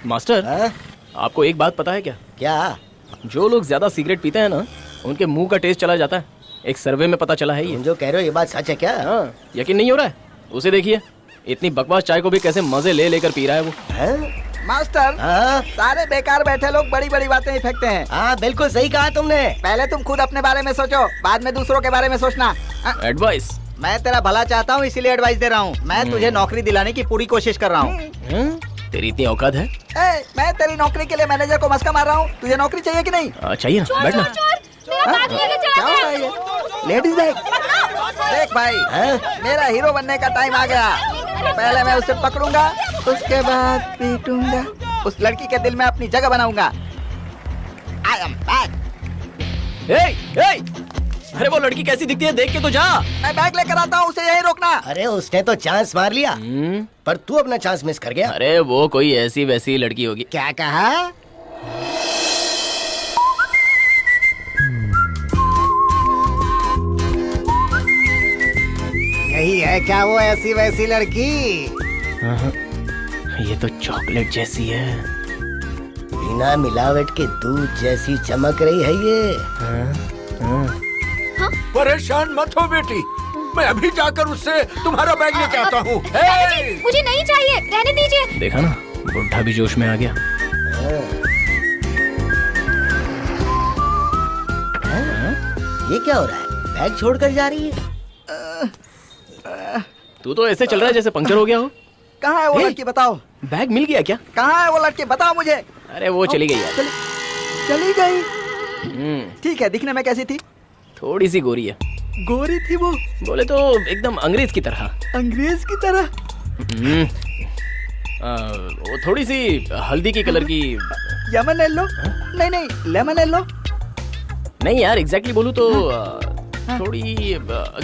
Master, आपको एक बात पता है क्या? क्या? जो लोग ज्यादा सिगरेट पीते हैं ना, उनके मुंह का टेस्ट चला जाता है। एक सर्वे में पता चला है ये। तुम जो कह रहे हो ये बात सच है क्या? हाँ, यकीन नहीं हो रहा है? उसे देखिए, इतनी बकवास चाय को भी कैसे मजे ले लेकर पी रहा है वो। मास्टर, सारे बेकार बैठे लोग बड़ी बड़ी बातें ही फेंकते हैं। हाँ बिल्कुल सही कहा तुमने। पहले तुम खुद अपने बारे में सोचो, बाद में दूसरों के बारे में सोचना। एडवाइस? मैं तेरा भला चाहता हूँ, इसीलिए एडवाइस दे रहा हूँ। मैं तुझे नौकरी दिलाने की पूरी कोशिश कर रहा हूँ। तेरी इतनी औकात है? मैं तेरी नौकरी के लिए मैनेजर को मस्का मार रहा हूँ। तुझे नौकरी चाहिए कि नहीं? चाहिए ना, बैठना। क्या होता है ये? Ladies bag? देख भाई, मेरा हीरो बनने का टाइम आ गया। पहले मैं उसे पकड़ूंगा, उसके बाद पीटूंगा, उस लड़की के दिल में अपनी जगह बनाऊंगा। I am back. अरे वो लड़की कैसी दिखती है, देख के तो जा। मैं बैग लेकर आता हूँ, उसे यहीं रोकना। अरे उसने तो चांस मार लिया, पर तू अपना चांस मिस कर गया। अरे वो कोई ऐसी वैसी लड़की होगी। क्या कहा? यही है क्या वो ऐसी वैसी लड़की? ये तो चॉकलेट जैसी है। बिना मिलावट के दूध जैसी चमक रही है ये। परेशान मत हो बेटी, मैं अभी जाकर उससे तुम्हारा बैग लेके आता हूँ। मुझे नहीं चाहिए, रहने दीजिए। देखा ना, बुढ़ा भी जोश में आ गया। ये क्या हो रहा है? बैग छोड़कर जा रही है। तू तो ऐसे चल रहा है जैसे पंक्चर हो गया हो। कहाँ है वो लड़की, बताओ। बैग मिल गया क्या? कहाँ है वो लड़की, बताओ मुझे। अरे वो चली गई यार। चली गई? ठीक है, दिखने में कैसी थी? थोड़ी सी गोरी है। गोरी थी वो? बोले तो एकदम अंग्रेज की तरह। अंग्रेज की तरह? वो थोड़ी सी हल्दी की कलर की। Yemen yellow? नहीं, लेमन येलो? नहीं यार, एग्जैक्टली बोलूं तो थोड़ी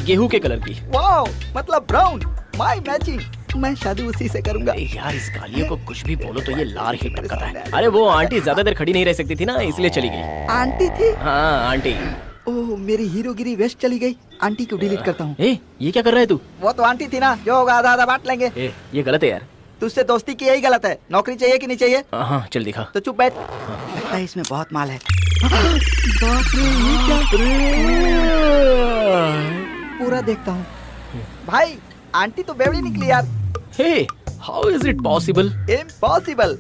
गेहूं के कलर की। वाओ, मतलब ब्राउन। My matching. मैं शादी उसी से करूंगा। यार इस गालियों को कुछ भी बोलो तो ये लार ही टपकाता है। अरे वो आंटी ज्यादा देर खड़ी नहीं रह सकती थी ना, इसलिए चली गई। आंटी थी? हाँ आंटी। ओह, मेरी हीरोगिरी वेस्ट चली गई। आंटी को डिलीट करता हूँ। ये क्या कर रहा है तू? वो तो आंटी थी ना, जो होगा आधा आधा बांट लेंगे। ये गलत है यार। तुझसे दोस्ती की यही गलत है। नौकरी चाहिए कि नहीं चाहिए? हाँ चल दिखा। तो चुप बैठ। लगता है इसमें बहुत माल है। बाप रे, ये क्या? पूरा देखता हूँ। भाई, आंटी तो बेवड़ी निकली यार। Hey, how is it possible? Impossible.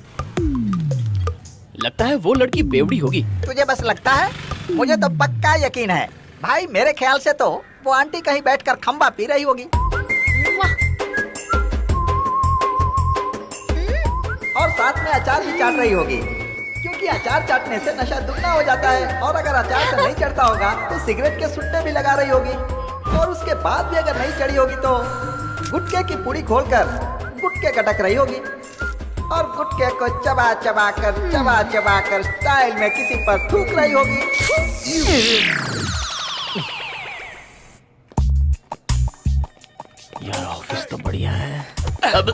लगता है वो लड़की बेवड़ी होगी। तुझे बस लगता है? मुझे तो पक्का यकीन है। भाई मेरे ख्याल से तो वो आंटी कहीं बैठकर खंबा पी रही होगी और साथ में अचार भी चाट रही होगी, क्योंकि अचार चाटने से नशा दुगना हो जाता है। और अगर अचार से नहीं चढ़ता होगा तो सिगरेट के सुट्टे भी लगा रही होगी, और उसके बाद भी अगर नहीं चढ़ी होगी तो गुटखे की पूड़ी खोलकर गुटखे गटक रही होगी, और गुटखे को चबा चबा कर स्टाइल में किसी पर थूक रही होगी। यार ऑफिस तो बढ़िया है। अब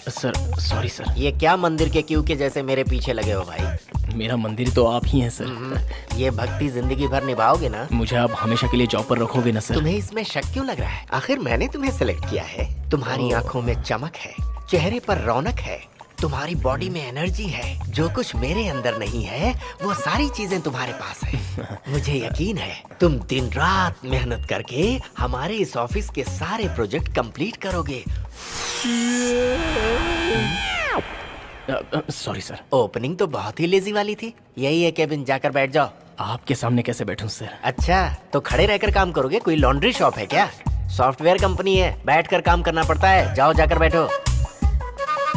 सर, सॉरी सर। ये क्या मंदिर के क्यू के जैसे मेरे पीछे लगे हो भाई? मेरा मंदिर तो आप ही हैं सर। ये भक्ति जिंदगी भर निभाओगे ना? मुझे आप हमेशा के लिए जॉब पर रखोगे ना सर? तुम्हें इसमें शक क्यों लग रहा है? आखिर मैंने तुम्हें सिलेक्ट किया है। तुम्हारी आंखों में चमक है, चेहरे पर रौनक है, तुम्हारी बॉडी में एनर्जी है। जो कुछ मेरे अंदर नहीं है वो सारी चीजें तुम्हारे पास है। मुझे यकीन है तुम दिन रात मेहनत करके हमारे इस ऑफिस के सारे प्रोजेक्ट कंप्लीट करोगे। Sorry sir. ओपनिंग तो बहुत ही लेजी वाली थी। यही है केबिन, जाकर बैठ जाओ। आपके सामने कैसे बैठूं सर? अच्छा, तो खड़े रहकर काम करोगे? कोई लॉन्ड्री शॉप है क्या? सॉफ्टवेयर कंपनी है, बैठकर काम करना पड़ता है। जाओ जाकर बैठो।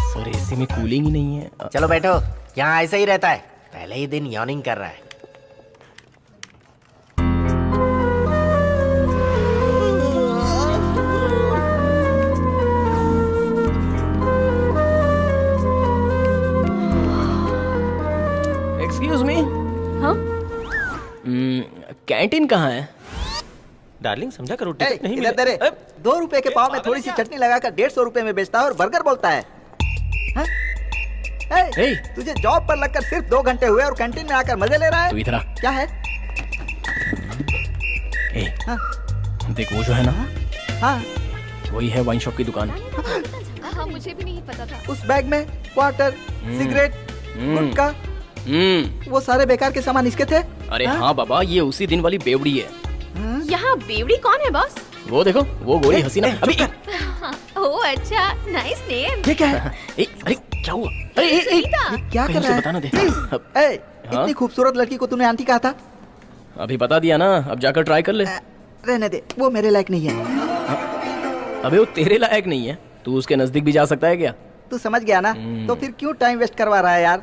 सर एसी में कूलिंग ही नहीं है। चलो बैठो, यहाँ ऐसा ही रहता है। पहले ही दिन यॉर्निंग कर रहा है। Excuse me. हाँ? कैंटीन कहाँ है? डार्लिंग समझा करो, टिकट नहीं इधर तेरे 2 रुपए के पाव में थोड़ी सी चटनी लगाकर 150 रुपए में बेचता है और बर्गर बोलता है। तुझे जॉब पर लगकर सिर्फ 2 घंटे हुए और कैंटीन में आकर मजे ले रहा है। तू इधर आ। क्या है? देख वो जो है ना, हाँ वही है वाइन शॉप की दुकान। हाँ, मुझे भी नहीं पता था। उस बैग में क्वार्टर, सिगरेट, गुटखा, वो सारे बेकार के सामान इसके थे। अरे हाँ बाबा, ये उसी दिन वाली बेवड़ी है। यहाँ बेवड़ी कौन है बॉस? वो देखो, वो गोरी हसीना। अभी ओह अच्छा, नाइस नेम। ये क्या है? अरे क्या हुआ? अरे सुनीता। ये क्या कहीं कर उसे रहा है? बताना दे। ए, इतनी खूबसूरत लड़की को तूने आंटी कहा था। अभी बता दिया ना, अब जाकर ट्राई कर ले। रहने दे, वो मेरे लायक नहीं है। अबे वो तेरे लायक नहीं है, तू उसके नजदीक भी जा सकता है क्या? तू समझ गया ना? तो फिर क्यों टाइम वेस्ट करवा रहा है यार?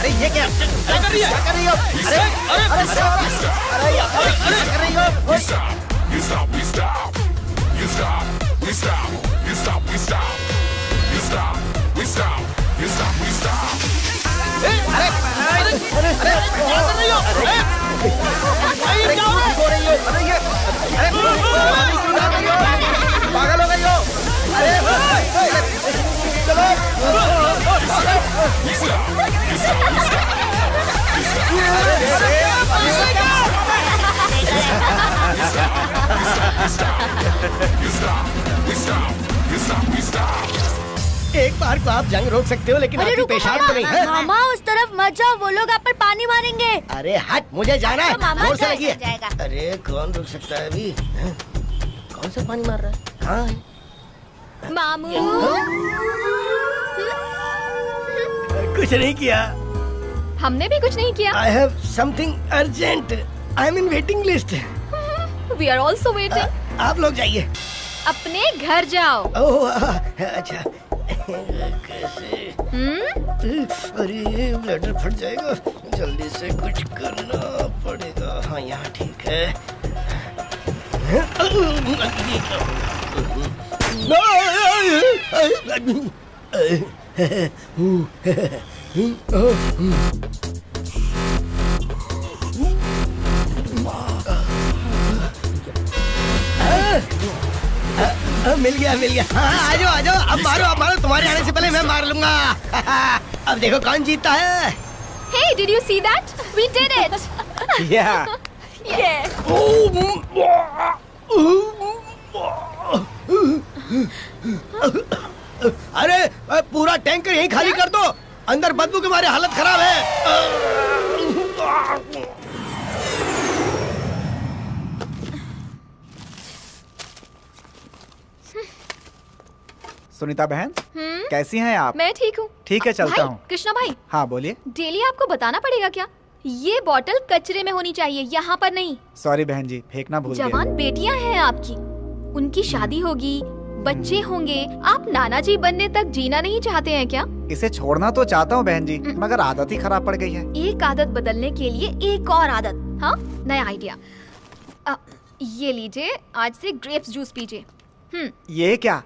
अरे ये क्या कर रही हो? अरे कर रही हो? You stop, we stop. You stop, we stop. You stop, we stop. You stop, we stop. You stop, we stop. पागल हो गई हो? एक बार को आप जंग रोक सकते हो, लेकिन आपकी पेशाब तो नहीं है। मामा उस तरफ मत जाओ, वो लोग आप पर पानी मारेंगे। अरे हट, मुझे जाना है। तो मामा जोर से डर लगी है। जाएगा। अरे कौन रुक सकता है अभी? हैं? कौन सा पानी मार रहा है? कहाँ है? मामू कुछ नहीं किया। हमने भी कुछ नहीं किया। I have something urgent. I am in waiting list. We are also waiting. आप लोग जाइए। अपने घर जाओ। ओह अच्छा। कैसे? अरे ब्लडर फट जाएगा, जल्दी से कुछ करना पड़ेगा। हाँ यहाँ ठीक है। मिल गया मिल गया। हाँ, आ जाओ आ जाओ। अब मारो, तुम्हारे आने से पहले मैं मार लूंगा। अब देखो कौन जीतता है। Hey, did you see that? We did it. Yeah. Yeah. अरे पूरा टैंकर यहीं खाली कर दो, अंदर बदबू के मारे हालत खराब है। सुनीता बहन, कैसी हैं आप? मैं ठीक हूँ। ठीक है, चलता भाई, हूँ। कृष्णा भाई, हाँ बोलिए। डेली आपको बताना पड़ेगा क्या? ये बॉटल कचरे में होनी चाहिए, यहाँ पर नहीं। सॉरी बहन जी, फेंकना भूल गया। जवान बेटियां हैं आपकी, उनकी शादी होगी, बच्चे होंगे। आप नाना जी बनने तक जीना नहीं चाहते हैं क्या? इसे छोड़ना तो चाहता हूँ बहन जी, मगर आदत ही खराब पड़ गई है। एक आदत बदलने के लिए एक और आदत। हाँ, नया आइडिया। ये लीजिए, आज से ग्रेप्स जूस पीजिए। ये क्या?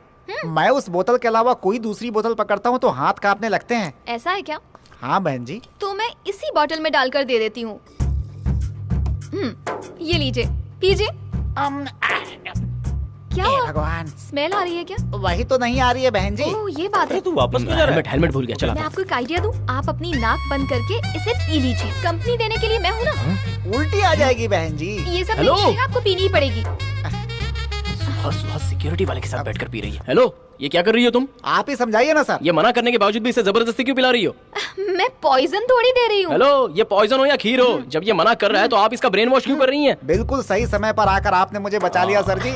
मैं उस बोतल के अलावा कोई दूसरी बोतल पकड़ता हूँ तो हाथ कांपने लगते हैं। ऐसा है क्या? हाँ बहन जी। तो मैं इसी बॉटल में डालकर दे देती हूँ। ये लीजिए, पीजिए। क्या हे हुआ? भगवान, स्मेल आ रही है क्या? वही तो नहीं आ रही है बहन जी। ओह, ये बात है। तू वापस क्यों जा रहा है? हेलमेट भूल गया, चला। मैं आपको एक आइडिया दूं, आप अपनी नाक बंद करके इसे पी लीजिए। कंपनी देने के लिए मैं हूँ ना। उल्टी आ जाएगी बहन जी। ये सब हेलो? नहीं, आपको पीनी ही पड़ेगी। सुबह सिक्योरिटी वाले के साथ बैठकर पी रही है। हेलो, ये क्या कर रही हो तुम? आप ही समझाइए ना सर। ये मना करने के बावजूद भी इसे जबरदस्ती क्यों पिला रही हो? मैं पॉइजन थोड़ी दे रही हूँ। हेलो, ये पॉइजन हो या खीर हो, जब ये मना कर रहा है तो आप इसका ब्रेन वॉश क्यों कर रही हैं? बिल्कुल सही समय पर आकर आपने मुझे बचा लिया सर जी।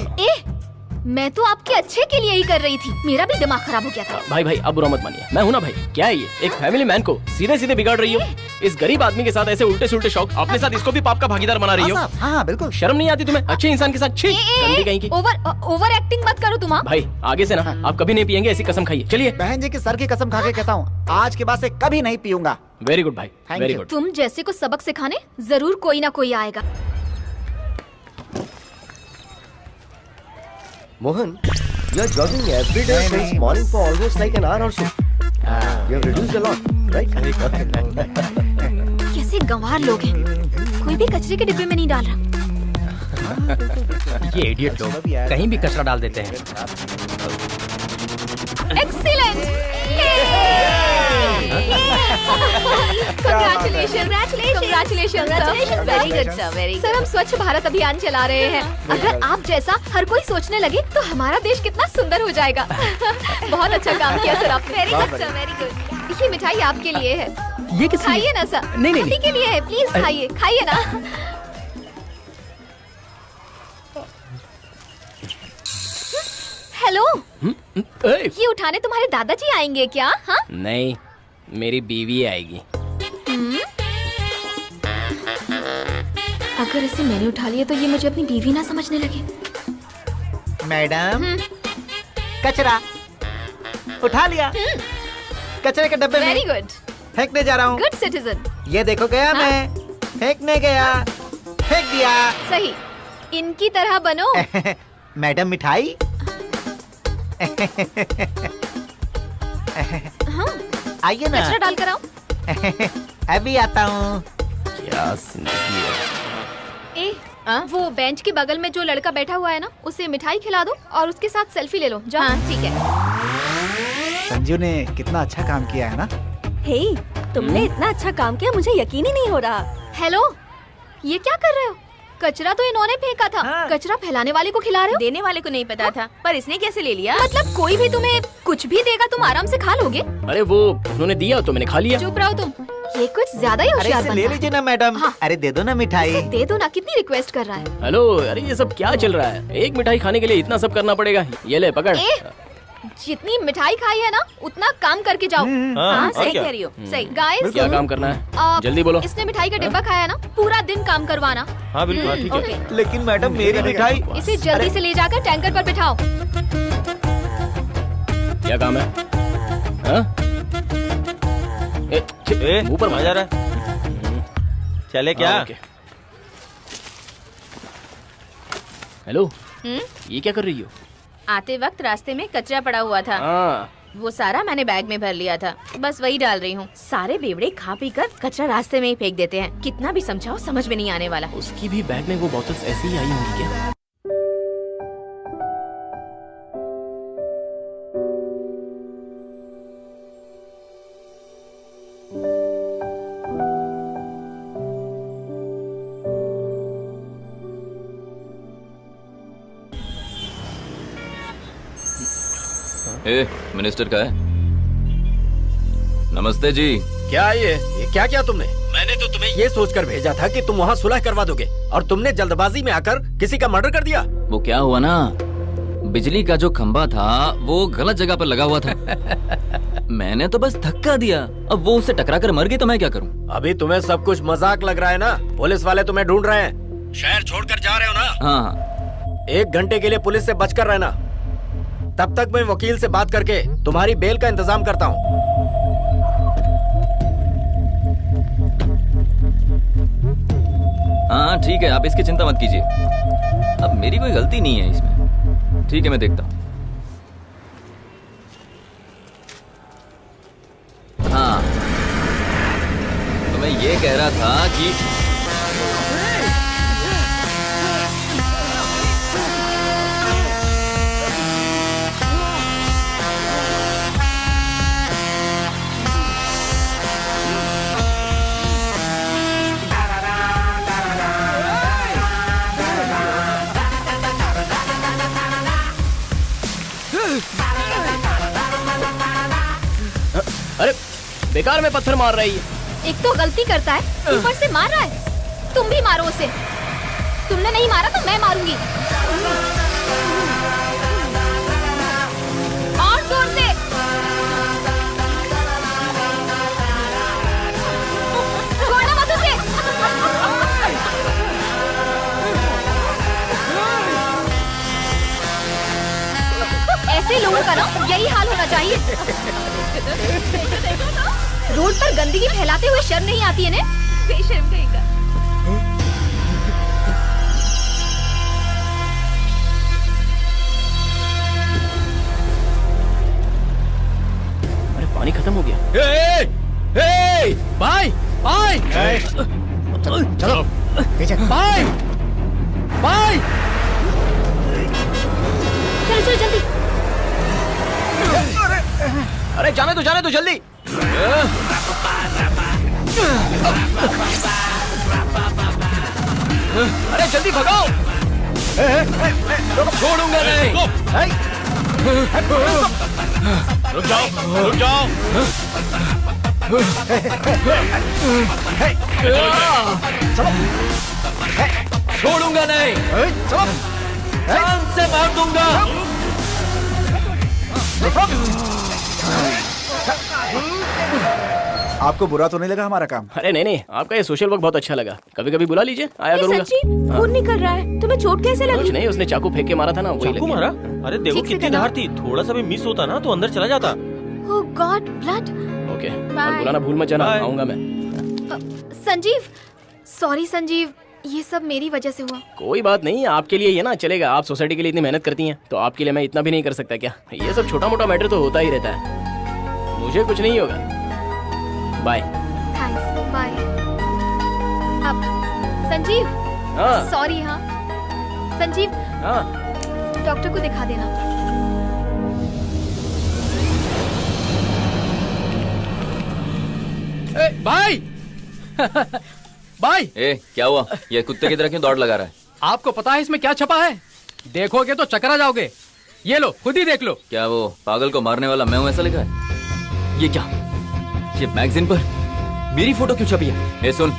मैं तो आपके अच्छे के लिए ही कर रही थी, मेरा भी दिमाग खराब हो गया था। भाई अब बुरा मत मानिए, मैं हूं ना भाई। क्या है ये? एक फैमिली मैन को सीधे सीधे बिगाड़ रही हो। इस गरीब आदमी के साथ ऐसे उल्टे सुल्टे शौक, अपने साथ इसको भी पाप का भागीदार बना रही हो। हाँ बिल्कुल। शर्म नहीं आती तुम्हें? अच्छे इंसान के साथ छी, गंदी कहीं की। ओवर एक्टिंग मत करो तुम। भाई आगे से ना आप कभी नहीं पियेंगे, ऐसी कसम खाइए। चलिए। बहन जी की सर की कसम खा के कहता हूँ, आज के बाद से कभी नहीं पीऊंगा। वेरी गुड भाई, Thank वेरी you. गुड। तुम जैसे को सबक सिखाने जरूर कोई ना कोई आएगा। Mohan, you are jogging every day since morning for almost like an hour or so. You have reduced a lot, right? कैसे गंवार लोग हैं, कोई भी कचरे के डिब्बे में नहीं डाल रहा। ये इडियट लोग कहीं भी कचरा डाल देते हैं। Excellent. Congratulations, very good sir, very good. Sir हम स्वच्छ भारत अभियान चला रहे हैं। अगर आप जैसा हर कोई सोचने लगे तो हमारा देश कितना सुंदर हो जाएगा। बहुत अच्छा काम किया सर आपने। Very good sir, very good. ये मिठाई आपके लिए है। ये किस खाइए ना सर। नहीं। आप ही के लिए है, प्लीज खाइए, खाइए ना। हेलो, ये उठाने तुम्हारे दादाजी आएंगे क्या? हाँ? नहीं, मेरी बीवी आएगी। अगर इसे मैंने उठा लिया तो ये मुझे अपनी बीवी ना समझने लगे। मैडम कचरा उठा लिया, कचरे के डब्बे वेरी में गुड, फेंकने जा रहा हूँ। Good citizen. ये देखो गया मैं, फेंकने गया, फेंक दिया। सही, इनकी तरह बनो। मैडम मिठाई। हाँ, आइए ना, कचरा डाल कर आओ। अभी आता हूँ। क्या जिंदगी है। ए, वो बेंच के बगल में जो लड़का बैठा हुआ है ना, उसे मिठाई खिला दो और उसके साथ सेल्फी ले लो। जाओ। हाँ, ठीक है। संजू ने कितना अच्छा काम किया है ना। हे, तुमने इतना अच्छा काम किया, मुझे यकीन ही नहीं हो रहा। हेलो, ये क्या कर रहे हो? कचरा तो इन्होंने फेंका था। हाँ। कचरा फैलाने वाले को खिला रहे हो? देने वाले को नहीं पता था, पर इसने कैसे ले लिया? मतलब कोई भी तुम्हें कुछ भी देगा तुम आराम से खा लोगे? अरे वो उन्होंने दिया तो मैंने खा लिया। चुप रहो तुम, ये कुछ ज्यादा ही अरे होशियार इसे बनता ले है। लीजिए ना मैडम। हाँ। अरे दे दो ना मिठाई। इसे दे दो ना, कितनी रिक्वेस्ट कर रहा है। हेलो, अरे ये सब क्या चल रहा है? एक मिठाई खाने के लिए इतना सब करना पड़ेगा? ये ले पकड़। जितनी मिठाई खाई है ना, उतना काम करके जाओ। हाँ, सही कह रही हो। सही। गाइस, क्या काम करना है? जल्दी बोलो। इसने मिठाई का डिब्बा खाया ना, पूरा दिन काम करवाना। हाँ बिल्कुल, ठीक है। ओके, लेकिन मैडम मेरी मिठाई। इसे जल्दी से ले जाकर टैंकर पर बिठाओ। क्या काम है? हाँ? मुंह पर मजा रहा है। चले क्या? हेलो, ये क्या कर रही हो? आते वक्त रास्ते में कचरा पड़ा हुआ था, वो सारा मैंने बैग में भर लिया था, बस वही डाल रही हूँ। सारे बेवड़े खा पी कर कचरा रास्ते में ही फेंक देते हैं, कितना भी समझाओ समझ में नहीं आने वाला। उसकी भी बैग में वो बोतल्स ऐसी ही आई होंगी क्या? ए, मिनिस्टर का है। नमस्ते जी। क्या ये क्या किया तुमने? मैंने तो तुम्हें ये सोचकर भेजा था कि तुम वहाँ सुलह करवा दोगे, और तुमने जल्दबाजी में आकर किसी का मर्डर कर दिया। वो क्या हुआ ना, बिजली का जो खंभा था वो गलत जगह पर लगा हुआ था। मैंने तो बस धक्का दिया, अब वो उससे टकरा कर मर गई तो मैं क्या करूं? अभी तुम्हें सब कुछ मजाक लग रहा है ना? पुलिस वाले तुम्हें ढूंढ रहे हैं, शहर छोड़कर जा रहे हो ना? हाँ। 1 घंटे के लिए पुलिस से बचकर रहना, तब तक मैं वकील से बात करके तुम्हारी बेल का इंतजाम करता हूँ। हाँ ठीक है, आप इसकी चिंता मत कीजिए, अब मेरी कोई गलती नहीं है इसमें। ठीक है, मैं देखता हूँ। हाँ, तो मैं ये कह रहा था कि अरे बेकार में पत्थर मार रही है। एक तो गलती करता है, ऊपर से मार रहा है। तुम भी मारो उसे। तुमने नहीं मारा तो मैं मारूंगी। और जोर से। छोड़ना मत उसे। ऐसे लोगों का ना यही हाल होना चाहिए। रोड पर गंदगी फैलाते हुए शर्म नहीं आती है ने? बेशर्म कहेगा। अरे पानी खत्म हो गया। हे, हे, भाई, भाई, चलो पीछे। भाई, भाई, चलो चलो जल्दी। अरे जाने दो जल्दी। अरे जल्दी भगाओ। छोड़ूंगा नहीं। रुक जाओ, रुक जाओ। छोड़ूंगा नहीं। जान से मार दूंगा। आपको बुरा तो नहीं लगा हमारा काम? अरे नहीं नहीं, आपका ये सोशल वर्क बहुत अच्छा लगा। कभी कभी बुला लीजिए, आया करूंगा। सच्ची खून निकल रहा है, तुम्हें चोट कैसे कुछ लगी? नहीं, उसने चाकू फेंक के मारा था ना, वही चाकू लगी। मारा? अरे देखो ठीक से कितनी करना। धार थी, थोड़ा सा भी मिस होता ना तो अंदर चला जाता। ओह गॉड, ब्लड। ओके, और Bye. बुलाना भूल मत जाना, Bye. आऊंगा मैं। संजीव, सॉरी संजीव, ये सब मेरी वजह से हुआ। कोई बात नहीं, आपके लिए ये ना चलेगा। आप सोसाइटी के लिए इतनी मेहनत करती हैं, तो आपके लिए मैं इतना भी नहीं कर सकता क्या? ये सब छोटा मोटा मैटर तो होता ही रहता है। मुझे कुछ नहीं होगा। बाय। Thanks, bye. अब संजीव, हाँ सॉरी। हाँ संजीव, हाँ। डॉक्टर को दिखा देना। भाई भाई, ए क्या हुआ? ये कुत्ते की तरह क्यों दौड़ लगा रहा है? आपको पता है इसमें क्या छपा है? देखोगे तो चकरा जाओगे। ये लो, खुद ही देख लो। क्या वो पागल को मारने वाला मैं हूँ ऐसा लिखा है? ये क्या? ये मैगजीन पर मेरी फोटो क्यों छपी है? ए सुन,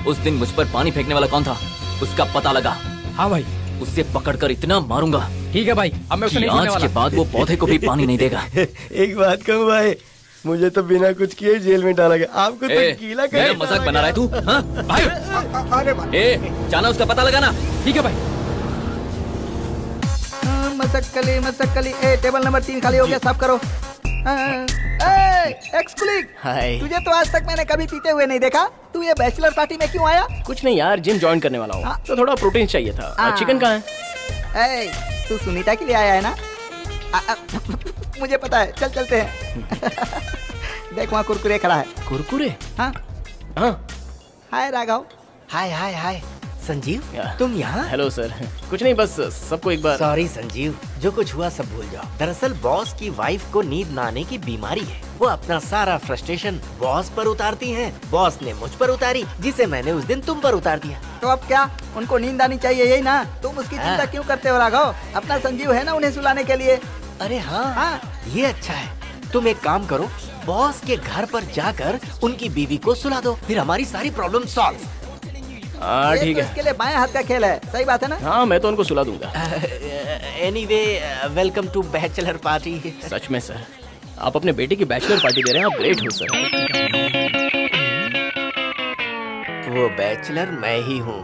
उस दिन मुझ पर पानी फेंकने वाला कौन था, उसका पता लगा। हाँ भाई, उससे पकड़कर इतना मारूंगा ठीक है भाई, अब मैं उसे कि नहीं छोड़ने आज वाला। के बाद वो पौधे को भी पानी नहीं देगा। एक बात कहूँ भाई, मुझे तो बिना कुछ किए जेल में डाला गया, आपको तो ए, गीला मेरा मजाक बना रहा है तू? हाँ? भाई, अरे भाई, ए, जाना उसका पता लगाना। ठीक है भाई। मसक्कली, ए टेबल नंबर 3 खाली हो गया, साफ करो। एक्स कुलीग, हाय। तुझे तो आज तक मैंने कभी पीते हुए नहीं देखा। तू ये बैचलर पार्टी में क्यों आया? कुछ नहीं यार, जिम ज्वाइन करने वाला हूँ, हाँ। तो थोड़ा प्रोटीन चाहिए था। हाँ। चिकन कहाँ है? ए, तू सुनीता के लिए आया है ना? मुझे पता है, चल चलते हैं। देख वहाँ कुरकुरे खड़ा है। कुरकुरे? हाँ हाँ। हाय राघव। हाय हाय हाय संजीव, या। तुम यहाँ? Hello sir. कुछ नहीं, बस सबको एक बार। सॉरी संजीव, जो कुछ हुआ सब भूल जाओ। दरअसल बॉस की वाइफ को नींद ना आने की बीमारी है। वो अपना सारा फ्रस्ट्रेशन बॉस पर उतारती हैं। बॉस ने मुझ पर उतारी, जिसे मैंने उस दिन तुम पर उतार दिया। तो अब क्या, उनको नींद आनी चाहिए, यही ना? तुम उसकी चिंता क्यों करते हो राघव? अपना संजीव है ना उन्हें सुलाने के लिए। अरे हाँ, हाँ। ये अच्छा है। तुम एक काम करो, बॉस के घर पर जाकर उनकी बीवी को सुला दो, फिर हमारी सारी प्रॉब्लम सॉल्व। हाँ ये ठीक तो है। इसके लिए बाएं हाथ का खेल है, सही बात है ना? हाँ, मैं तो उनको सुला दूंगा। Anyway, welcome to bachelor party. सच में सर, आप अपने बेटे की बैचलर पार्टी दे रहे हैं, आप ग्रेट हो सर। वो बैचलर मैं ही हूँ।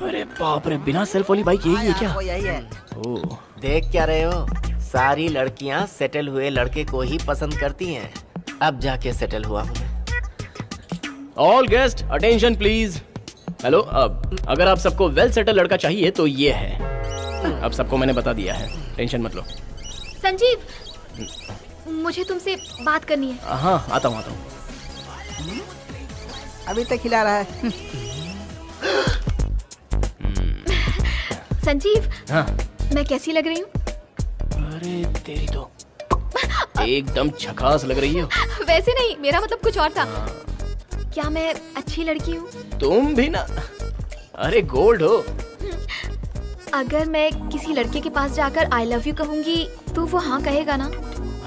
अरे बाप रे, बिना सेल्फ वाली बाइक यही है क्या? वो यही है। ओह, देख क्या रहे हो? सारी लड़कियाँ सेटल हुए लड़के को ही पसंद करती हैं। अब जाके सेटल हुआ हूँ मैं। All guest attention please. Hello, अब अगर आप सबको वेल सेटल लड़का चाहिए तो ये है। अब सबको मैंने बता दिया है, टेंशन मत लो। संजीव, मुझे तुमसे बात करनी है। हाँ, आता हूँ। अभी तक हिला रहा है। संजीव, हाँ। मैं कैसी लग रही हूँ? अरे तेरी तो एकदम झकास लग रही हो। वैसे नहीं, मेरा मतलब कुछ और था। क्या मैं अच्छी लड़की हूँ? तुम भी ना, अरे गोल्ड हो। अगर मैं किसी लड़के के पास जाकर आई लव यू कहूंगी तो वो हाँ कहेगा ना?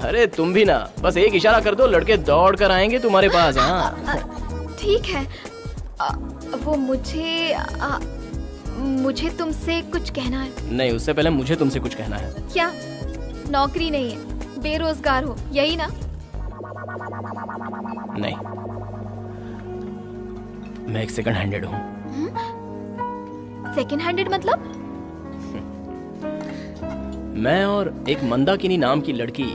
अरे तुम भी ना, बस एक इशारा कर दो, लड़के दौड़ कर आएंगे तुम्हारे पास। हाँ ठीक है। वो मुझे तुमसे कुछ कहना है। नहीं, उससे पहले मुझे तुमसे कुछ कहना है। क्या? नौकरी नहीं है, बेरोजगार हो, यही ना? नहीं, मैं एक सेकंड हैंडेड हूँ। सेकंड हैंडेड मतलब? मैं और एक मंदाकिनी नाम की लड़की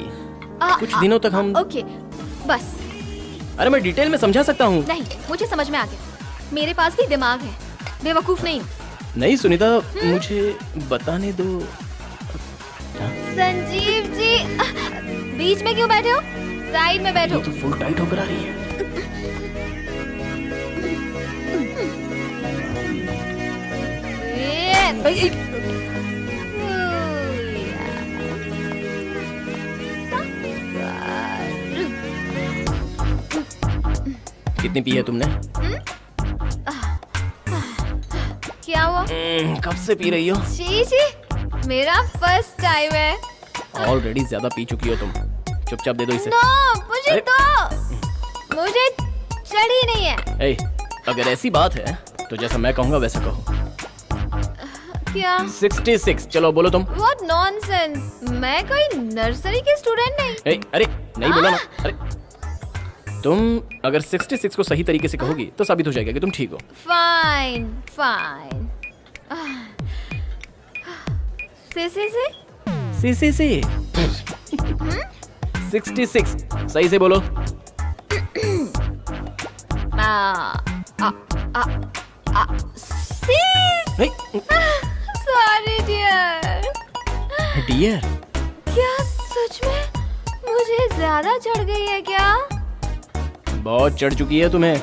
कुछ दिनों तक हम। ओके, बस। अरे मैं डिटेल में समझा सकता हूँ। नहीं, मुझे समझ में आ गया। मेरे पास भी दिमाग है, बेवकूफ नहीं। नहीं सुनीता, मुझे बताने दो। संजीव जी, बीच में क्यों बैठे हो? साइड में बैठो। ये तो फुल टाइट होकर आ रही है। कितनी पी है तुमने? क्या हुआ? कब से पी रही हो? जी जी, मेरा फर्स्ट टाइम है। ऑलरेडी ज्यादा पी चुकी हो तुम। चुपचाप दे दो इसे। नो, मुझे अरे- दो। मुझे चढ़ी नहीं है। ए, अगर ऐसी बात है तो जैसा मैं कहूँगा वैसा कहो। क्या? 66। चलो बोलो तुम। What nonsense! मैं कोई नर्सरी की स्टूडेंट नहीं। ए, अरे नहीं बोला ना। अरे तुम अगर 66 को सही तरीके से कहोगी तो साबित हो जाएगा कि तुम ठीक हो। Fine fine. सी 66 सही से बोलो। Sorry dear. डियर? क्या सच में मुझे ज्यादा चढ़ गई है क्या? बहुत चढ़ चुकी है तुम्हें।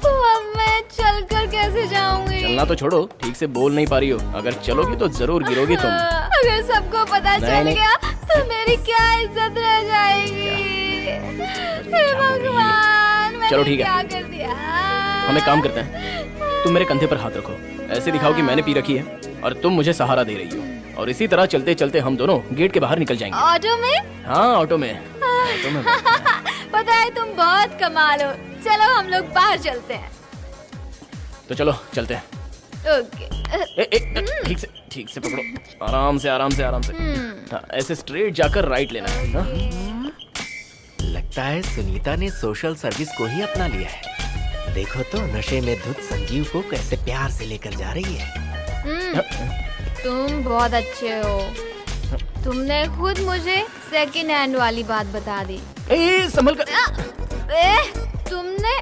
तो अब मैं चलकर कैसे जाऊंगी? चलना तो छोड़ो, ठीक से बोल नहीं पा रही हो। अगर चलोगी तो जरूर गिरोगी तुम। अगर सबको पता चल नहीं। गया तो मेरी क्या इज्जत रह जाएगी? हे भगवान, मैंने चलो ठीक है। क्या कर दिया? हम एक काम करते हैं, तुम मेरे कंधे पर हाथ रखो, ऐसे दिखाओ कि मैंने पी रखी है और तुम मुझे सहारा दे रही हो। और इसी तरह चलते चलते हम दोनों गेट के बाहर निकल जाएंगे। ऑटो में? हाँ ऑटो में। ऑटो में पता है तुम बहुत कमाल हो। चलो हम लोग बाहर चलते हैं। तो चलो चलते हैं। ओके। ठीक से पकड़ो। आराम से आराम से आराम से। हाँ, ऐसे स्ट्रेट जाकर राइट लेना है। हाँ? लगता है सुनीता ने सोशल सर्विस को ही अपना लिया है। देखो तो नशे में धुत संजीव को कैसे प्यार से लेकर जा रही है। तुम बहुत अच्छे हो। तुमने खुद मुझे सेकंड हैंड वाली बात बता दी। संभल कर। तुमने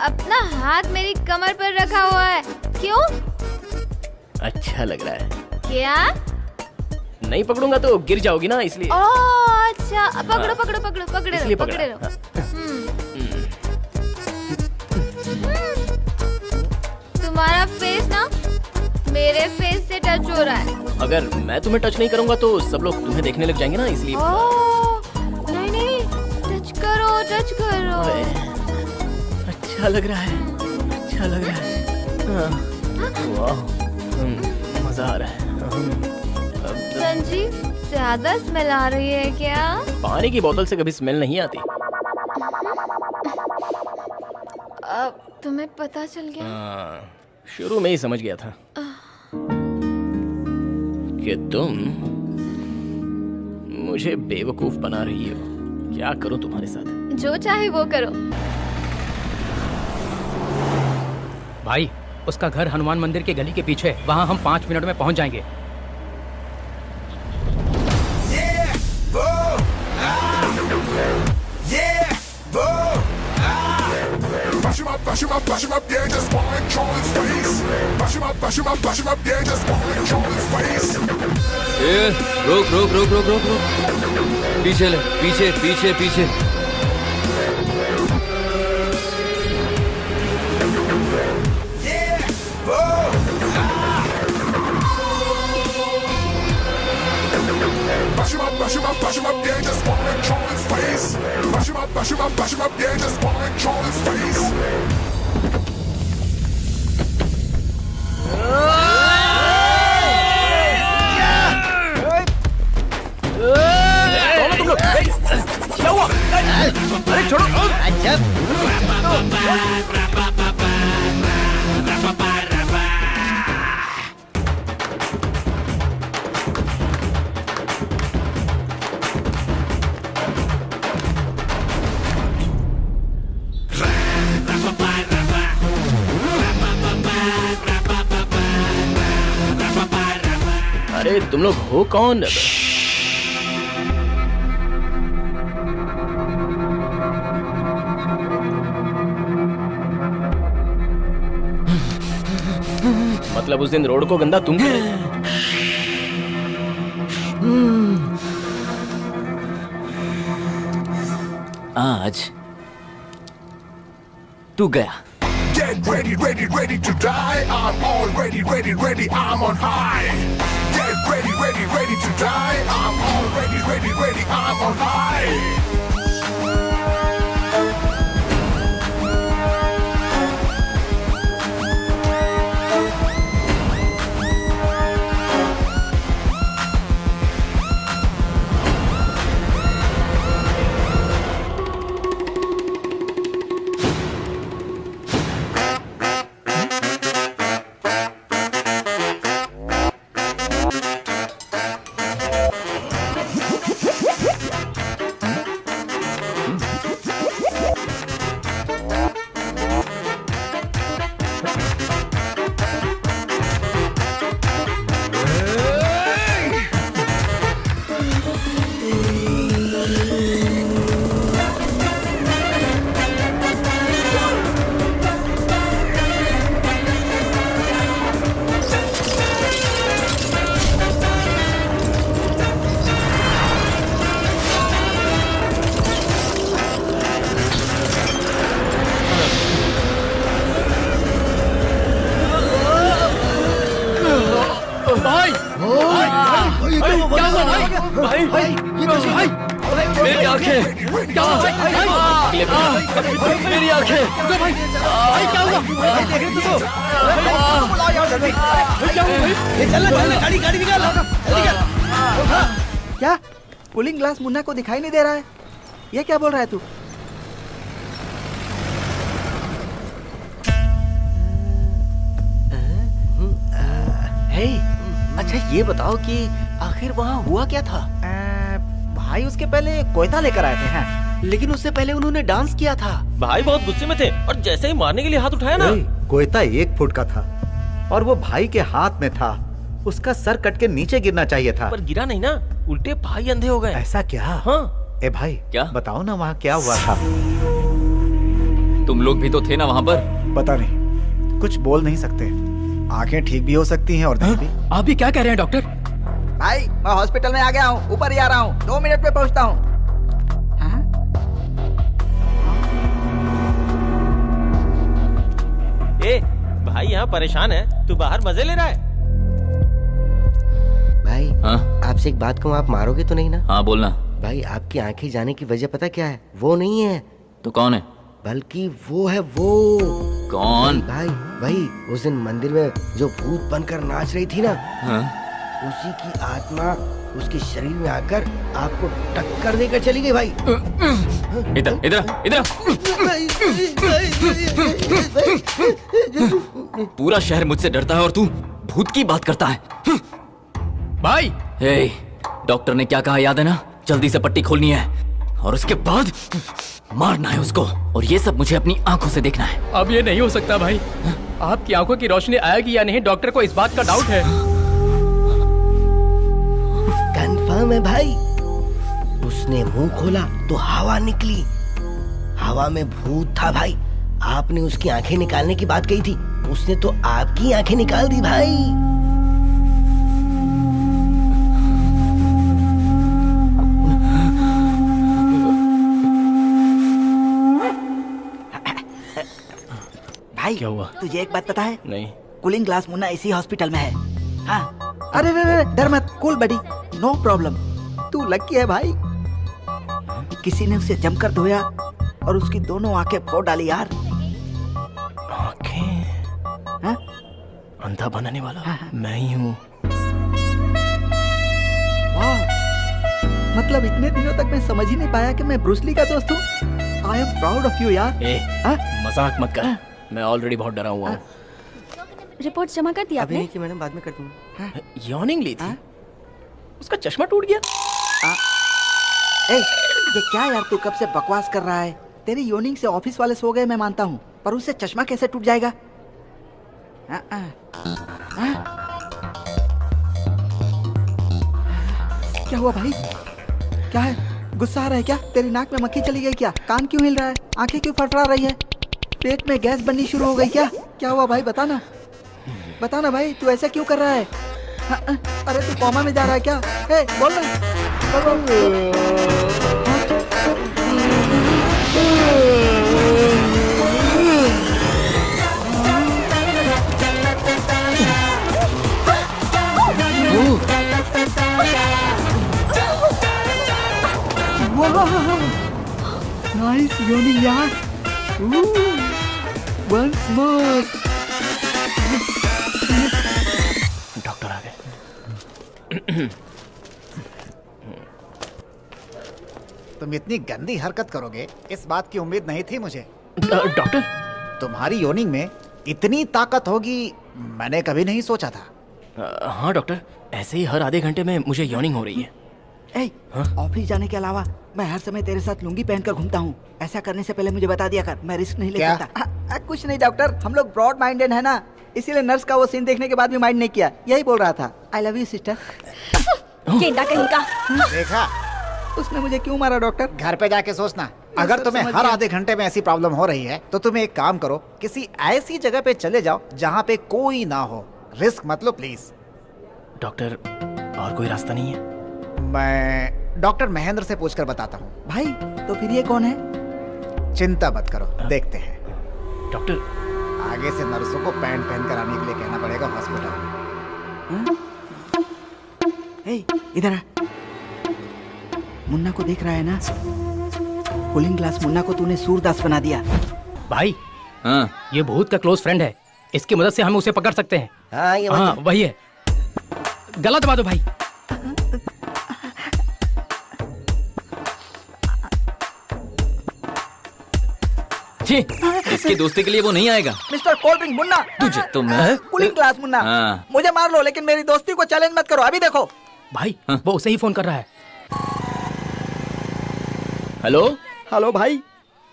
अपना हाथ मेरी कमर पर रखा हुआ है, क्यों? अच्छा लग रहा है। क्या? नहीं पकड़ूंगा तो गिर जाओगी ना, इसलिए। ओह अच्छा, पकड़ो पकड़ो पकड़ो पकड़े इसलिए रहो पकड़ा। पकड़े रहो। तुम्हारा फेस ना मेरे फेस से टच हो रहा है। अगर मैं तुम्हें टच नहीं करूंगा तो सब लोग तुम्हें देखने लग जाएंगे ना, इसलिए। नहीं नहीं, टच करो टच करो। अच्छा लग रहा है, अच्छा लग रहा है। वाह, मजा आ रहा है। संजीव, ज्यादा स्मेल आ रही है क्या? पानी की बोतल से कभी स्मेल नहीं आती। अब तुम्हें पता चल गया? शुरू में ही समझ गया था कि तुम मुझे बेवकूफ बना रही हो। क्या करूं तुम्हारे साथ? जो चाहे वो करो। भाई, उसका घर हनुमान मंदिर के गली के पीछे है। वहाँ हम 5 मिनट में पहुँच जाएंगे। Bash him up, yeah, just wanna control his face. Bash him up, yeah, just wanna control his face. रोक रोक रोक रोक रोक रोक। पीछे ले, पीछे पीछे पीछे। Bash him up, yeah, just wanna control his face. Bash him up, yeah, just wanna control his face. तुम लोग क्या हुआ? अरे छोड़ो। अरे तुम लोग हो कौन? मतलब उस दिन रोड को गंदा तुम करे? आज तू गया। Get ready, ready, ready to die. I'm already ready, ready, I'm on high. Get ready, ready, ready to die. I'm already ready, ready, I'm on high. भाई भाई मेरी आंखें क्या मेरी आंखें भाई क्या हुआ? देख रहे तुझको? गाड़ी गाड़ी निकाल। क्या कूलिंग ग्लास मुन्ना को दिखाई नहीं दे रहा है? ये क्या बोल रहा है तू? अच्छा ये बताओ कि आखिर वहाँ हुआ क्या था? भाई उसके पहले कोयता लेकर आए थे हैं। लेकिन उससे पहले उन्होंने डांस किया था। भाई बहुत गुस्से में थे और जैसे ही मारने के लिए हाथ उठाया ना, कोयता 1 फुट का था और वो भाई के हाथ में था। उसका सर कट के नीचे गिरना चाहिए था, पर गिरा नहीं ना, उल्टे भाई अंधे हो गए। ऐसा क्या? हाँ। ए भाई क्या बताओ ना वहाँ क्या हुआ था? तुम लोग भी तो थे ना वहाँ पर? पता नहीं, कुछ बोल नहीं सकते। आंखें ठीक भी हो सकती हैं और नहीं भी। आप भी क्या कह रहे हैं डॉक्टर? भाई मैं हॉस्पिटल में आ गया हूँ, ऊपर ही आ रहा हूँ, 2 मिनट में पहुँचता हूँ। ए भाई यहाँ परेशान है, तू बाहर मजे ले रहा है? भाई हाँ? आपसे एक बात कहूँ, आप मारोगे तो नहीं ना? हाँ बोलना। भाई आपकी आंखें जाने की वजह पता क्या है? वो नहीं है तो कौन है? बल्कि वो है वो। कौन? भाई भाई उस दिन मंदिर में जो भूत बनकर नाच रही थी ना, हाँ? उसी की आत्मा उसके शरीर में आकर आपको टक्कर देकर चली गई भाई। इधर इधर इधर। पूरा शहर मुझसे डरता है और तू भूत की बात करता है। भाई हे, डॉक्टर ने क्या कहा याद है ना? जल्दी से पट्टी खोलनी है और उसके बाद मारना है उसको, और ये सब मुझे अपनी आंखों से देखना है। अब ये नहीं हो सकता भाई। आपकी आंखों की रोशनी आएगी या नहीं, डॉक्टर को इस बात का डाउट है। कंफर्म है भाई। उसने मुंह खोला तो हवा निकली। हवा में भूत था भाई। आपने उसकी आंखें निकालने की बात कही थी, उसने तो आपकी आंखें निकाल दी भाई। भाई क्या हुआ? तुझे एक बात पता है? नहीं। कूलिंग ग्लास मुन्ना इसी हॉस्पिटल में है। हाँ। अरे रे डर मत, कूल बडी, नो प्रॉब्लम। तू लकी है भाई। किसी ने उसे जमकर धोया और उसकी दोनों आंखें फोड़ डाली यार। आंखें? हाँ? अंधा बनाने वाला मैं ही हूँ। वाह, मतलब इतने दिनों तक मैं समझ ही नहीं पाया कि मैं ब्रूस ली का दोस्त हूँ। I am proud of you यार। मजाक मत कर, मैं ऑलरेडी बहुत डरा हुआ हूँ। रिपोर्ट जमा कर दी आपने? कि मैडम बाद में कर दूंगा। यॉर्निंग ली थी, उसका चश्मा टूट गया। ए, ये क्या यार, तू कब से बकवास कर रहा है? तेरी योनिंग से ऑफिस वाले सो गए मैं मानता हूँ, पर उससे चश्मा कैसे टूट जाएगा? क्या हुआ भाई? क्या है? गुस्सा आ रहा है क्या? तेरी नाक में मक्खी चली गई क्या? कान क्यों हिल रहा है? आंखें क्यों फड़फड़ा रही है? पेट में गैस बननी शुरू हो गई क्या? क्या हुआ भाई, बताना बताना भाई, तू ऐसा क्यों कर रहा है? अरे तू कोमा में जा रहा है क्या? ए, बोल ना, नाइस योनिंग यार। Once more. डॉक्टर आ गए। तुम इतनी गंदी हरकत करोगे इस बात की उम्मीद नहीं थी मुझे। डॉक्टर, तुम्हारी योनिंग में इतनी ताकत होगी मैंने कभी नहीं सोचा था। हाँ डॉक्टर, ऐसे ही हर आधे घंटे में मुझे यॉर्निंग हो रही है। ऑफिस जाने के अलावा मैं हर समय तेरे साथ लुंगी पहनकर घूमता हूँ। ऐसा करने से पहले मुझे बता दिया कर, मैं रिस्क नहीं ले सकता। कुछ नहीं डॉक्टर, हम लोग ब्रॉड माइंडेड है ना, इसीलिए नर्स का वो सीन देखने के बाद भी माइंड नहीं किया। यही बोल रहा था। I love you sister. गेंडा कहीं का। देखा उसने मुझे क्यों मारा डॉक्टर? घर पे जाके सोचना। अगर तुम्हें हर आधे घंटे में ऐसी प्रॉब्लम हो रही है तो तुम एक काम करो, किसी ऐसी जगह पे चले जाओ जहाँ पे कोई ना हो। रिस्क मत लो प्लीज। डॉक्टर, और कोई रास्ता नहीं है? मैं डॉक्टर महेंद्र से पूछकर बताता हूँ। भाई तो फिर ये कौन है? चिंता मत करो, देखते हैं। डॉक्टर, आगे से नर्सों को पैंट पहन कर आने के लिए कहना पड़ेगा हॉस्पिटल में। इधर आ। मुन्ना को देख रहा है ना? कूलिंग ग्लास मुन्ना को तूने सूरदास बना दिया। भाई हाँ ये भूत का क्लोज फ्रेंड है, इसकी मदद से हम उसे पकड़ सकते हैं। हाँ ये हाँ वही है, गला दबा दो भाई। छी, इसकी दोस्ती के लिए वो नहीं आएगा। Mister cold drink Munna. तुझे तो मैं कूलिंग ग्लास मुन्ना। हाँ। मुझे मार लो लेकिन मेरी दोस्ती को चैलेंज मत करो। अभी देखो। भाई वो उसे ही फोन कर रहा है। हेलो हेलो भाई,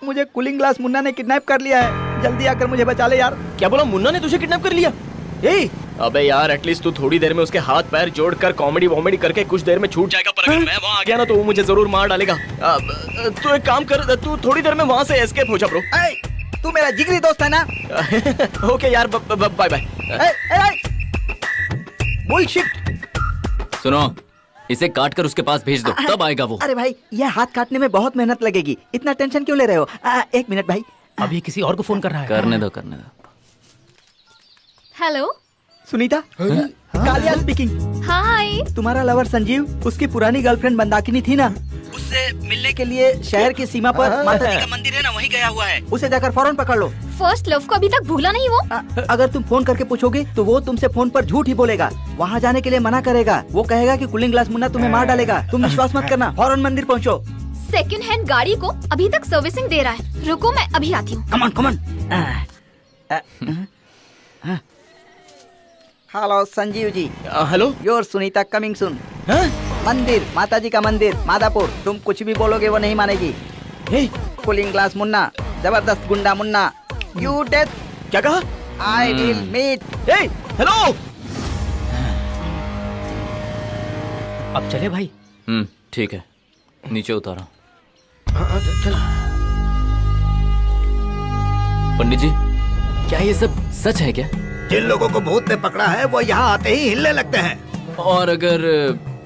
मुझे कूलिंग ग्लास मुन्ना ने किडनैप कर लिया है। जल्दी आकर मुझे बचा ले यार। क्या बोला? मुन्ना ने तुझे किडनैप कर लिया? अबे यार एटलीस्ट तू थोड़ी देर में उसके हाथ पैर जोड़कर कॉमेडी वॉमेडी करके कुछ देर में छूट जाएगा, पर अगर मैं वहाँ आ गया ना तो वो मुझे जरूर मार डालेगा। तू एक काम कर, तू थोड़ी देर में वहाँ से एस्केप हो जा ब्रो। तू मेरा जिगरी दोस्त है ना? ओके यार, बाय बाय। बुलशिट। सुनो, इसे काट कर उसके पास भेज दो, तब आएगा वो। अरे भाई, यह हाथ काटने में बहुत मेहनत लगेगी, इतना टेंशन क्यों ले रहे हो? एक मिनट भाई। अभी किसी और को फोन कर रहा है। करने दो करने दो। Hello Sunita, Kaliya speaking. Hi. तुम्हारा लवर संजीव, उसकी पुरानी गर्लफ्रेंड मंदाकिनी थी ना, उससे मिलने के लिए शहर की सीमा पर माता जी का मंदिर है ना, वहीं गया हुआ है। उसे जाकर फौरन पकड़ लो। फर्स्ट लव को अभी तक भूला नहीं वो। अगर तुम फोन करके पूछोगे तो वो तुमसे फोन पर झूठ ही बोलेगा। वहाँ जाने के लिए मना करेगा। वो कहेगा कि कूलिंग ग्लास मुन्ना तुम्हें मार डालेगा। तुम विश्वास मत करना, फौरन मंदिर पहुँचो। सेकंड हैंड गाड़ी को अभी तक सर्विसिंग दे रहा है। रुको मैं अभी आती हूँ। Come on come on. Hello Sanjeev ji. Hello. Your Sunita coming soon. मंदिर, माता जी का मंदिर, मादापुर। तुम कुछ भी बोलोगे वो नहीं मानेगी। कूलिंग ग्लास मुन्ना, जबरदस्त गुंडा मुन्ना, यू डेथ। क्या कहा? I will meet. हेलो। अब चले भाई। ठीक है, नीचे उतारो। पंडित जी, क्या ये सब सच है क्या? जिन लोगों को भूत ने पकड़ा है वो यहाँ आते ही हिलने लगते हैं। और अगर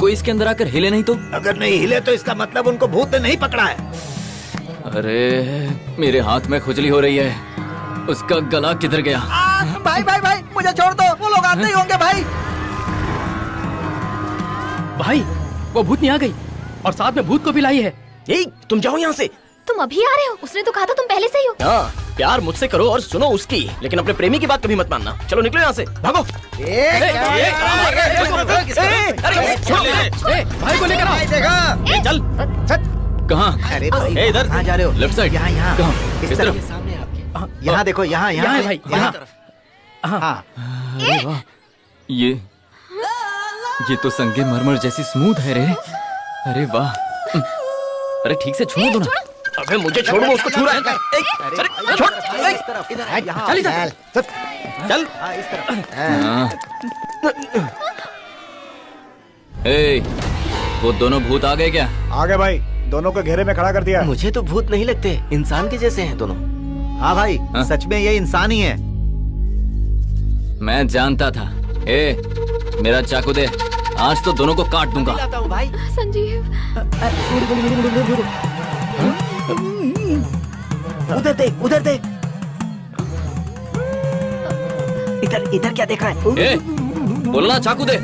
कोई इसके अंदर आकर हिले नहीं तो? अगर नहीं हिले तो इसका मतलब उनको भूत ने नहीं पकड़ा है। अरे मेरे हाथ में खुजली हो रही है, उसका गला किधर गया? भाई भाई भाई, मुझे छोड़ दो, वो लोग आते ही होंगे भाई। भाई वो भूतनी आ गई और साथ में भूत को भी लाई है। तुम जाओ यहाँ से। तुम अभी आ रहे हो? उसने तो कहा था तुम पहले से ही हो। हाँ, प्यार मुझसे करो और सुनो उसकी, लेकिन अपने प्रेमी की बात कभी मत मानना। चलो निकलो यहाँ से, भागो। भाई को लेकर आओ। चल। कहाँ? अरे भाई इधर। कहाँ जा रहे हो? Left side. यहाँ यहाँ कहाँ? इस इस तरफ। तरफ। यहाँ देखो, यहाँ यहाँ यहाँ भाई, यहाँ। हाँ। अरे वाह, ये तो संगे मरमर जैसी स्मूथ है रे। अरे वाह। अरे ठीक से छू दो ना। अबे मुझे छोड़, वो उसको छू रहा है। छोड़। चल चल। इस तरफ। ए, वो दोनों भूत आ गए क्या? आ गए भाई, दोनों को घेरे में खड़ा कर दिया। मुझे तो भूत नहीं लगते, इंसान के जैसे हैं दोनों। हाँ भाई, हाँ? सच में ये इंसान ही है। मैं जानता था। ए, मेरा चाकू दे, आज तो दोनों को काट दूंगा। लाता हूँ भाई। संजीव। उधर देख, उधर देख। इधर इधर क्या देख रहा है? ए, बोलना चाकू दे।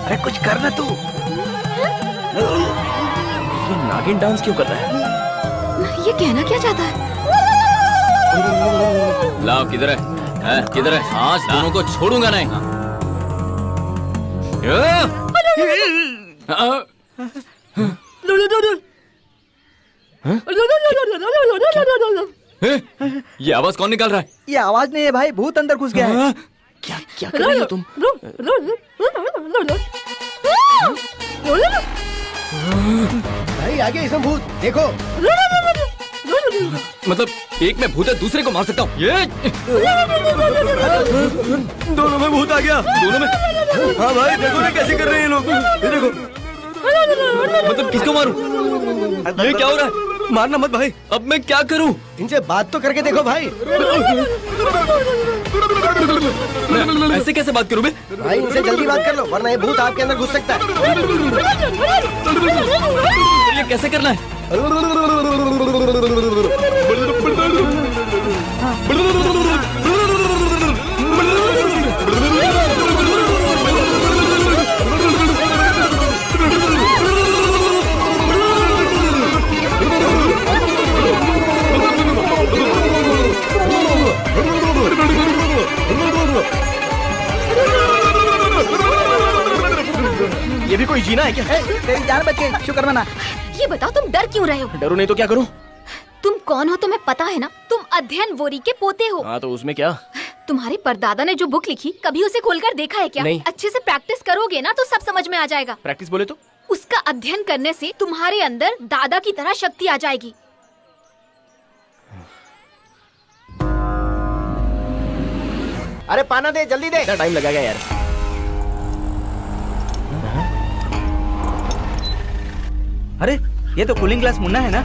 अरे कुछ कर ना तू। ये नागिन डांस क्यों कर रहा है? ये कहना क्या चाहता है? लाओ, किधर है? किधर है? आज दोनों को छोड़ूंगा नहीं। ये आवाज कौन निकाल रहा है? ये आवाज नहीं है भाई, भूत अंदर घुस गया है। क्या क्या कर रही हो तुम? भाई आगे इसमें भूत देखो। मतलब एक में भूत है, दूसरे को मार सकता हूँ। ये दोनों में भूत आ गया। दोनों में? हाँ भाई, देखो ना कैसे कर रहे हैं ये लोग। ये देखो। मतलब किसको मारूं? ये क्या हो रहा है? मारना मत भाई। अब मैं क्या करूं? इनसे बात तो करके देखो भाई। मैं ऐसे कैसे बात करूं बे? भाई इनसे जल्दी बात कर लो, वरना ये भूत आपके अंदर घुस सकता है। ये कैसे करना है? ये भी कोई जीना है क्या? तेरी जान बच गई, शुक्र मना। ये बताओ तुम डर क्यों रहे हो? डरो नहीं तो क्या करूं? तुम कौन हो तुम्हें पता है ना? तुम अध्ययन वोरी के पोते हो। हाँ तो उसमें क्या? तुम्हारे परदादा ने जो बुक लिखी कभी उसे खोलकर देखा है क्या? नहीं। अच्छे से प्रैक्टिस करोगे ना तो सब समझ में आ जाएगा। प्रैक्टिस बोले तो? उसका अध्ययन करने से तुम्हारे अंदर दादा की तरह शक्ति आ जाएगी। अरे पाना दे, जल्दी दे। इतना टाइम लगेगा यार। अरे ये तो कूलिंग ग्लास मुन्ना है ना?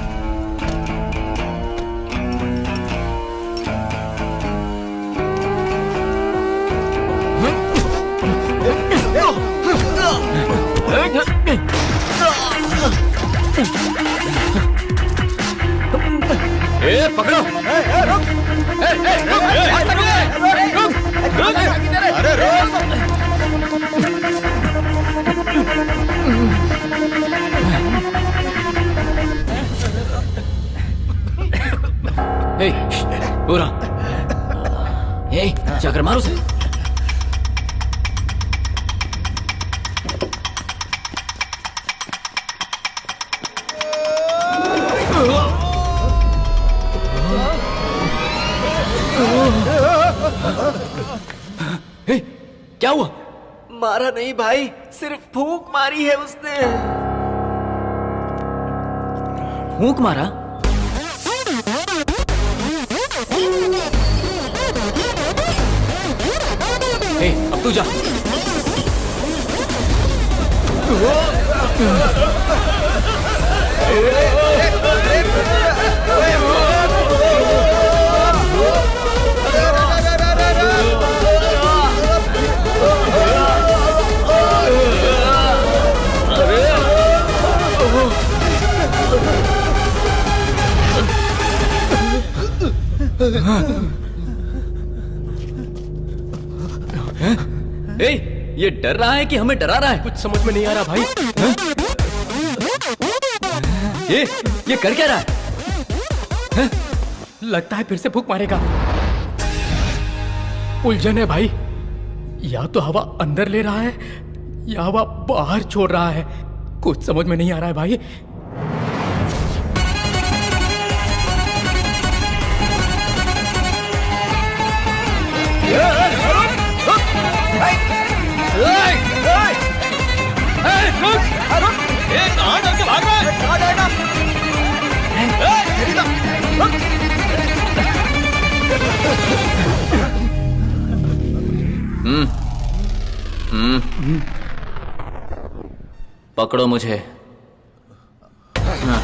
ए पकड़ो। ए, पूरा ए, जाकर मारो उसे। ए, क्या हुआ? मारा नहीं भाई, सिर्फ फूंक मारी है उसने। फूंक मारा? ए, अब तू जा। ए, ये डर रहा है कि हमें डरा रहा है? कुछ समझ में नहीं आ रहा भाई। ये कर क्या रहा है? लगता है फिर से फूंक मारेगा। उलझन है भाई, या तो हवा अंदर ले रहा है या हवा बाहर छोड़ रहा है। कुछ समझ में नहीं आ रहा है भाई। कहाँ डर के भाग रहा है? कहाँ जाएगा? पकड़ो मुझे। हाँ।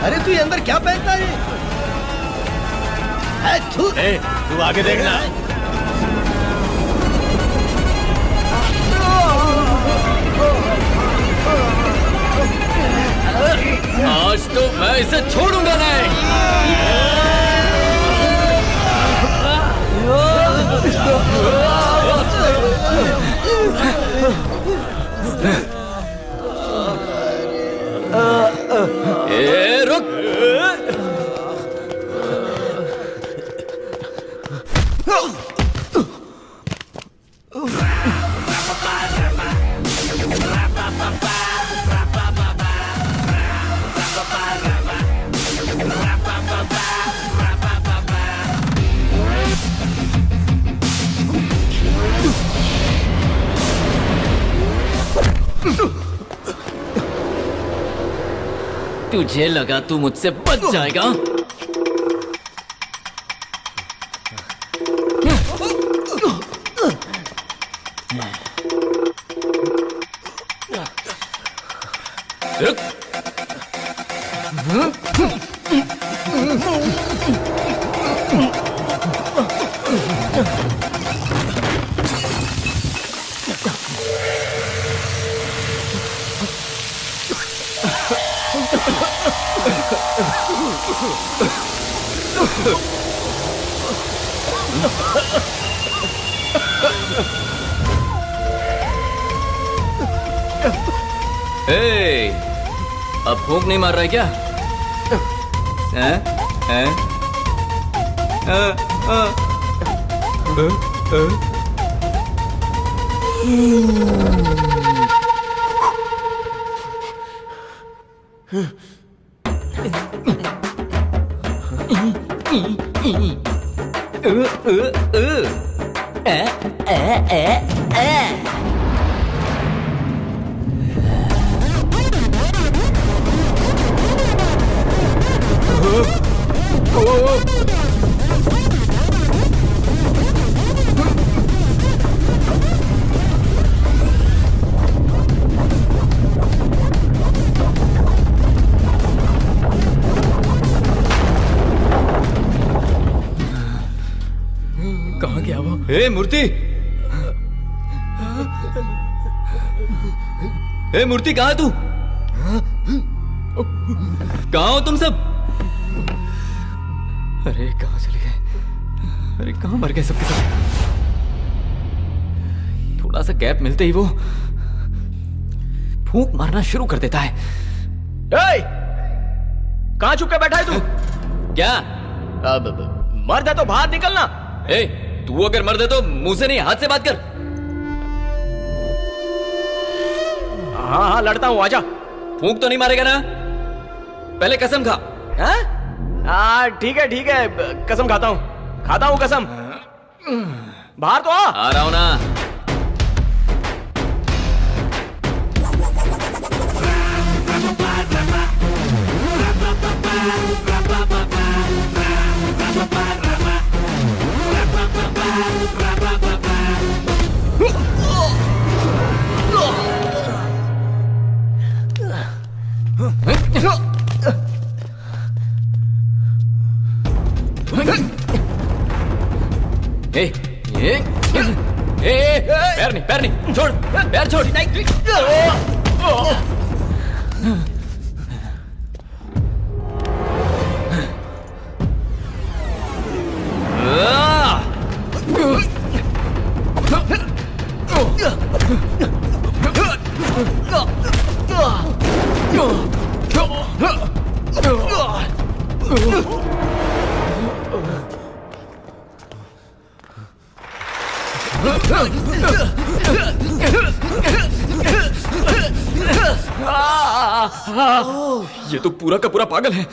अरे तू ये अंदर क्या पहनता है? तू आगे देखना। आज तो मैं इसे छोड़ूंगा नहीं। ए, रुक। तुझे लगा तू मुझसे बच जाएगा? ए, अब फूंक नहीं मार रहा है क्या? हैं? हैं? कहाँ गया वो? ए मूर्ति! ए मूर्ति, कहाँ है तू? कहाँ हो तुम सब? अरे कहाँ चले गए? अरे कहाँ मर गए सबके सब? थोड़ा सा गैप मिलते ही वो फूंक मारना शुरू कर देता है। कहाँ छुप के बैठा है तू? क्या? अब मर्द है तो बाहर निकलना। ए, तू अगर मर्द है तो मुंह से नहीं हाथ से बात कर। हाँ हाँ लड़ता हूँ, आजा। फूंक तो नहीं मारेगा ना? पहले कसम खा। ठीक है कसम खाता हूँ कसम। बाहर तो आ रहा हूं ना। पैर नहीं, छोड़, पैर छोड़। ये तो पूरा का पूरा पागल है।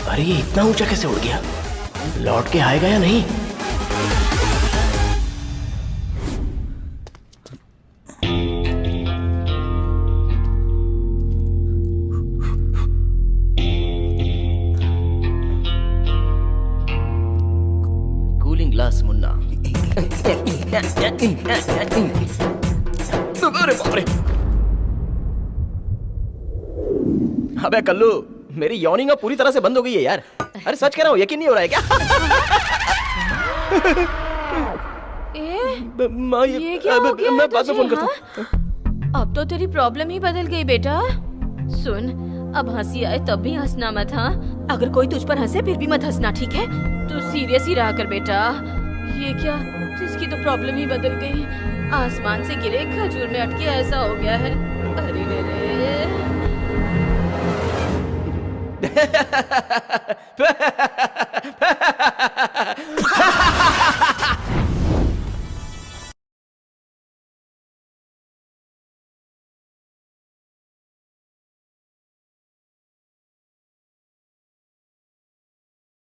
अरे ये इतना ऊंचा कैसे उड़ गया? लौट के आएगा या नहीं? अरे बाप रे। अबे कल्लू, मेरी यॉर्निंग अब पूरी तरह से बंद हो गई है यार। अरे सच कह रहा हूँ, यकीन नहीं हो रहा है क्या? ये क्या हो गया मैं बाद में फोन करता हूँ। अब तो तेरी प्रॉब्लम ही बदल गई बेटा। सुन, अब हंसी आए तब भी हंसना मत, हाँ? अगर कोई तुझ पर हंसे फिर भी मत हंसना, ठीक है? तू सीरियस ही रहा कर बेटा। ये क्या, इसकी तो प्रॉब्लम ही बदल गई। आसमान से गिरे खजूर में अटके ऐसा हो गया है। अरे रे रे।